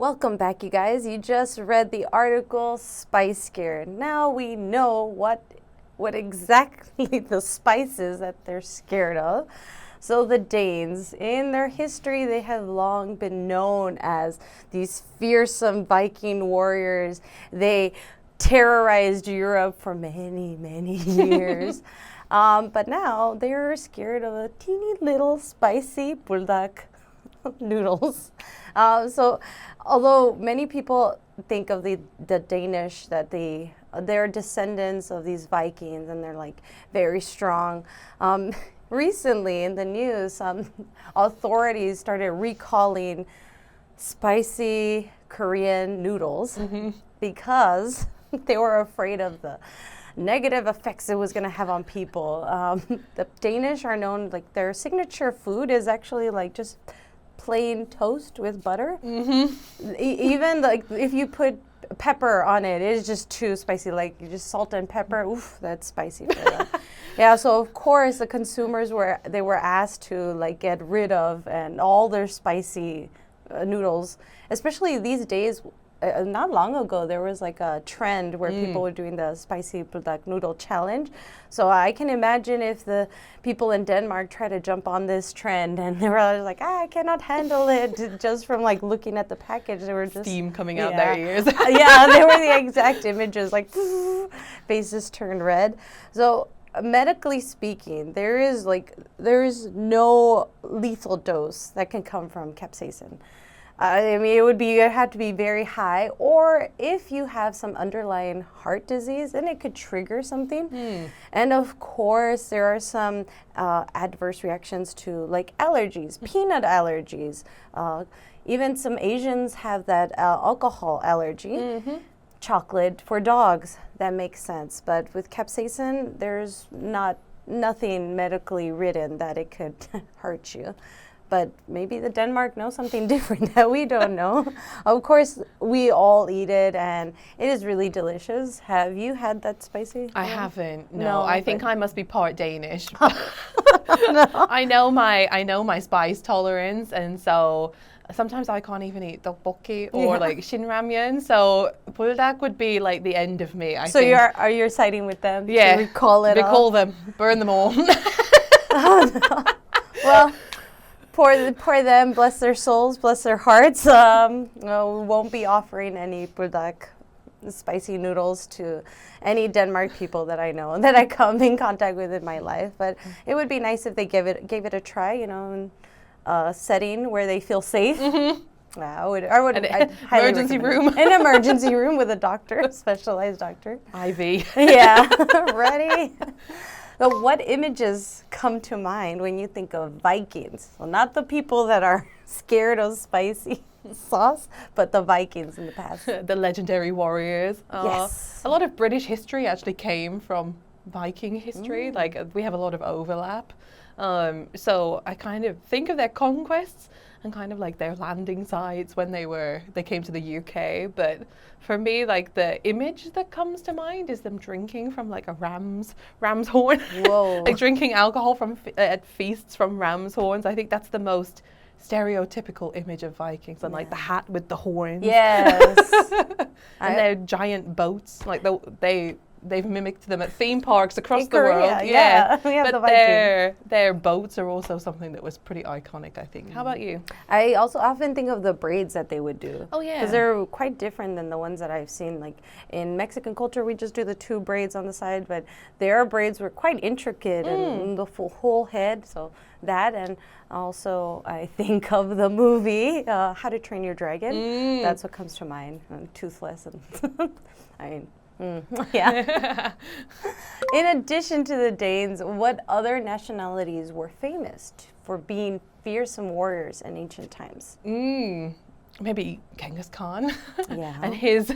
Welcome back, you guys. You just read the article Spice Scared. Now we know what exactly the spice is that they're scared of. So the Danes, in their history, they have long been known as these fearsome Viking warriors. They terrorized Europe for many, many years. But now they're scared of a teeny little spicy bulldog noodles. So although many people think of the Danish that they're descendants of these Vikings and they're like very strong. Recently in the news, authorities started recalling spicy Korean noodles because they were afraid of the negative effects it was going to have on people. The Danish are known, like their signature food is actually like just plain toast with butter. Even like if you put pepper on it, it is just too spicy. Like you just salt and pepper, oof, that's spicy for them. Yeah, so of course the consumers were asked to like get rid of and all their spicy noodles, especially these days. Not long ago, there was like a trend where people were doing the spicy bulldog noodle challenge. So I can imagine if the people in Denmark try to jump on this trend and they were like, I cannot handle it, just from like looking at the package. They were just steam coming out their ears. Yeah, they were the exact images, like faces turned red. So medically speaking, there is no lethal dose that can come from capsaicin. I mean, it had to be very high, or if you have some underlying heart disease, then it could trigger something. And of course, there are some adverse reactions to like allergies, peanut allergies. Even some Asians have that alcohol allergy. Chocolate for dogs, that makes sense. But with capsaicin, there's nothing medically written that it could hurt you. But maybe the Denmark knows something different that we don't know. Of course, we all eat it, and it is really delicious. Have you had that spicy? I haven't. No, I think I must be part Danish. No. I know my spice tolerance, and so sometimes I can't even eat tteokbokki or like shin ramyun. So buldak would be like the end of me. I think. Are you siding with them? Yeah. To recall it. Recall them. Burn them all. Oh, no. Well. Poor them, bless their souls, bless their hearts. We won't be offering any buldak spicy noodles to any Denmark people that I know that I come in contact with in my life. But it would be nice if they gave it a try, in a setting where they feel safe. I would emergency room. An emergency room with a doctor, a specialized doctor. IV. Yeah, ready. So what images come to mind when you think of Vikings? Well, not the people that are scared of spicy sauce, but the Vikings in the past. The legendary warriors. Yes. A lot of British history actually came from Viking history. Like we have a lot of overlap. So I kind of think of their conquests and kind of like their landing sites when they came to the UK. But for me, like the image that comes to mind is them drinking from like a ram's horn. Whoa. Like drinking alcohol from at feasts from ram's horns. I think that's the most stereotypical image of Vikings, and like the hat with the horns. Yes. And their giant boats, like they've mimicked them at theme parks across the Korea, world. yeah. We have But the Vikings. their boats are also something that was pretty iconic, I think. How about you? I also often think of the braids that they would do. Oh, yeah. Because they're quite different than the ones that I've seen. Like in Mexican culture, we just do the two braids on the side, but their braids were quite intricate and the whole head. So that, and also I think of the movie How to Train Your Dragon. That's what comes to mind. Toothless and yeah. In addition to the Danes, what other nationalities were famous for being fearsome warriors in ancient times? Maybe Genghis Khan. Yeah. And his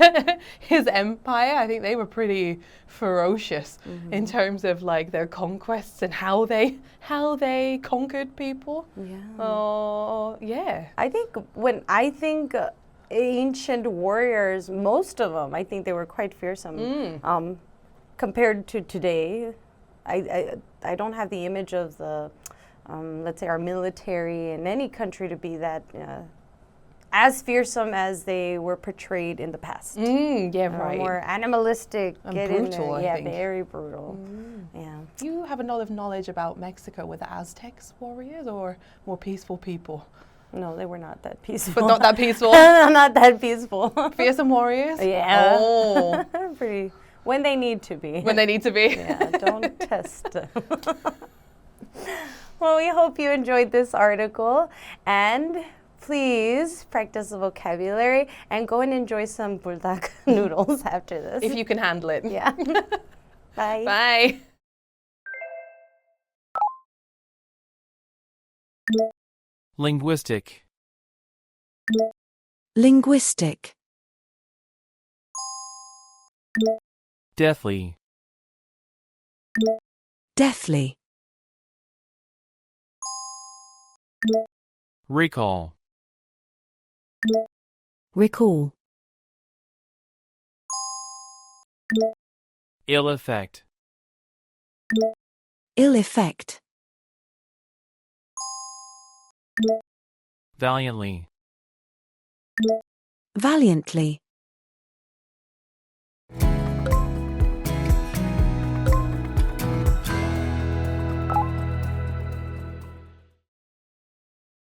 empire. I think they were pretty ferocious in terms of like their conquests and how they conquered people. Yeah. Yeah. I think when I think ancient warriors, most of them, I think they were quite fearsome. Compared to today, I don't have the image of the, let's say, our military in any country to be that as fearsome as they were portrayed in the past. Yeah, right. More animalistic. And get in brutal, there. I Yeah, think. very brutal. Yeah. Do you have a lot of knowledge about Mexico with the Aztecs warriors or more peaceful people? No, they were not that peaceful. But not that peaceful? Not that peaceful. Fearsome warriors? Yeah. Oh. Pretty. When they need to be. When they need to be. Yeah, don't test them. Well, we hope you enjoyed this article, and please practice the vocabulary and go and enjoy some buldak noodles after this. If you can handle it. Yeah. Bye. Bye. Linguistic. Linguistic. Deathly. Deathly. Recall. Recall. Ill effect. Ill effect. Valiantly. Valiantly.